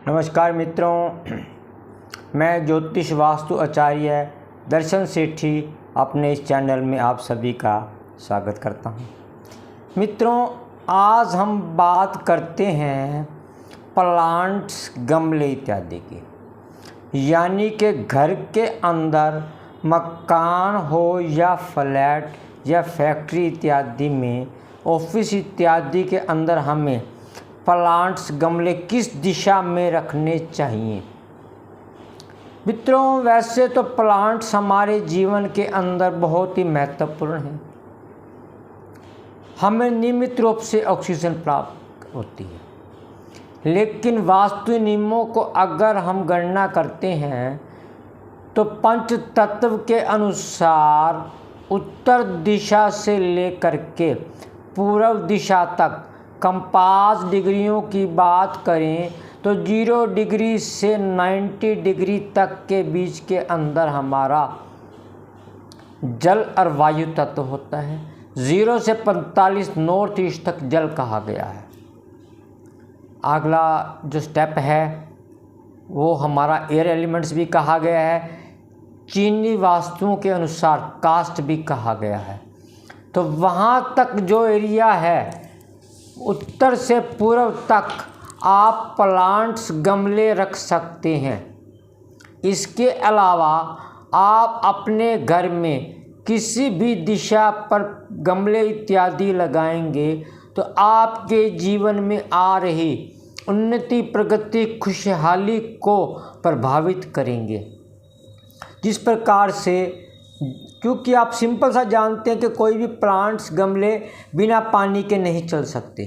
नमस्कार मित्रों, मैं ज्योतिष वास्तु आचार्य दर्शन सेठी अपने इस चैनल में आप सभी का स्वागत करता हूं। मित्रों, आज हम बात करते हैं प्लांट्स, गमले इत्यादि की, यानी कि घर के अंदर मकान हो या फ्लैट या फैक्ट्री इत्यादि में, ऑफिस इत्यादि के अंदर हमें प्लांट्स, गमले किस दिशा में रखने चाहिए। मित्रों, वैसे तो प्लांट्स हमारे जीवन के अंदर बहुत ही महत्वपूर्ण हैं। हमें नियमित रूप से ऑक्सीजन प्राप्त होती है, लेकिन वास्तु नियमों को अगर हम गणना करते हैं तो पंच तत्व के अनुसार उत्तर दिशा से लेकर के पूर्व दिशा तक कंपास डिग्रियों की बात करें तो 0 डिग्री से 90 डिग्री तक के बीच के अंदर हमारा जल और वायु तत्व होता है। 0 से 45 नॉर्थ ईस्ट तक जल कहा गया है। अगला जो स्टेप है वो हमारा एयर एलिमेंट्स भी कहा गया है। चीनी वास्तुओं के अनुसार कास्ट भी कहा गया है। तो वहाँ तक जो एरिया है, उत्तर से पूर्व तक आप प्लांट्स, गमले रख सकते हैं। इसके अलावा आप अपने घर में किसी भी दिशा पर गमले इत्यादि लगाएंगे तो आपके जीवन में आ रही उन्नति, प्रगति, खुशहाली को प्रभावित करेंगे। जिस प्रकार से, क्योंकि आप सिंपल सा जानते हैं कि कोई भी प्लांट्स, गमले बिना पानी के नहीं चल सकते।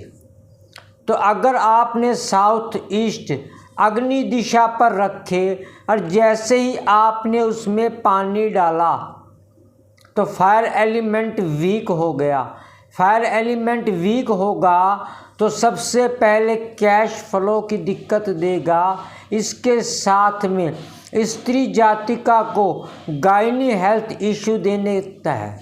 तो अगर आपने साउथ ईस्ट अग्नि दिशा पर रखे और जैसे ही आपने उसमें पानी डाला तो फायर एलिमेंट वीक हो गया। फायर एलिमेंट वीक होगा तो सबसे पहले कैश फ्लो की दिक्कत देगा। इसके साथ में स्त्री जातिका को गायनी हेल्थ इश्यू देने लगता है।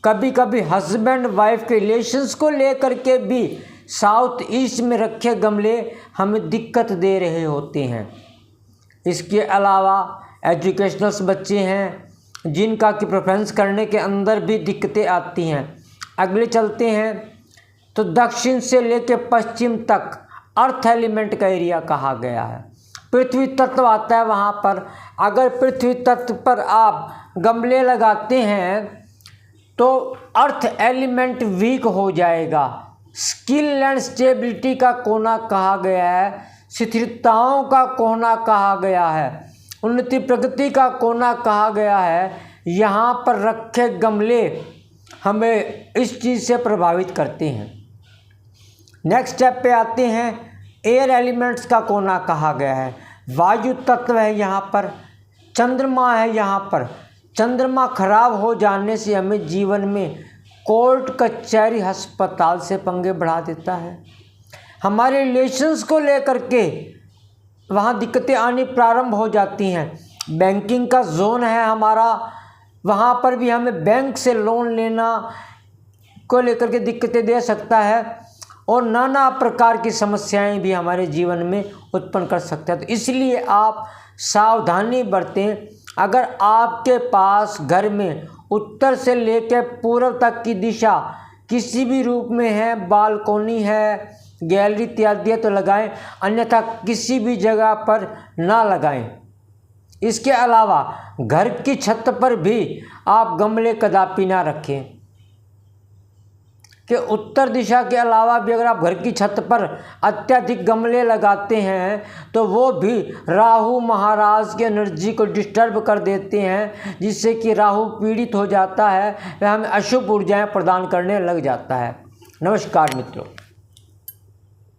कभी कभी हस्बैंड वाइफ के रिलेशंस को लेकर के भी साउथ ईस्ट में रखे गमले हमें दिक्कत दे रहे होते हैं। इसके अलावा एजुकेशनल्स बच्चे हैं जिनका कि प्रेफरेंस करने के अंदर भी दिक्कतें आती हैं। अगले चलते हैं तो दक्षिण से लेकर पश्चिम तक अर्थ एलिमेंट का एरिया कहा गया है। पृथ्वी तत्व आता है वहाँ पर। अगर पृथ्वी तत्व पर आप गमले लगाते हैं तो अर्थ एलिमेंट वीक हो जाएगा। स्किल एंड स्टेबिलिटी का कोना कहा गया है, स्थिरताओं का कोना कहा गया है, उन्नति प्रगति का कोना कहा गया है। यहाँ पर रखे गमले हमें इस चीज़ से प्रभावित करते हैं। नेक्स्ट स्टेप पे आते हैं। एयर एलिमेंट्स का कोना कहा गया है। वायु तत्व है यहाँ पर, चंद्रमा है यहाँ पर। चंद्रमा खराब हो जाने से हमें जीवन में कोर्ट कचहरी अस्पताल से पंगे बढ़ा देता है। हमारे रिलेशंस को लेकर के वहाँ दिक्कतें आनी प्रारंभ हो जाती हैं। बैंकिंग का जोन है हमारा, वहाँ पर भी हमें बैंक से लोन लेना को लेकर के दिक्कतें दे सकता है और नाना प्रकार की समस्याएं भी हमारे जीवन में उत्पन्न कर सकता है। तो इसलिए आप सावधानी बरतें। अगर आपके पास घर में उत्तर से लेकर पूर्व तक की दिशा किसी भी रूप में है, बालकोनी है, गैलरी इत्यादि तो लगाएं, अन्यथा किसी भी जगह पर ना लगाएं। इसके अलावा घर की छत पर भी आप गमले कदापि ना रखें कि उत्तर दिशा के अलावा भी अगर आप घर की छत पर अत्यधिक गमले लगाते हैं तो वो भी राहु महाराज की एनर्जी को डिस्टर्ब कर देते हैं, जिससे कि राहु पीड़ित हो जाता है, वह हमें अशुभ ऊर्जाएं प्रदान करने लग जाता है। नमस्कार मित्रों।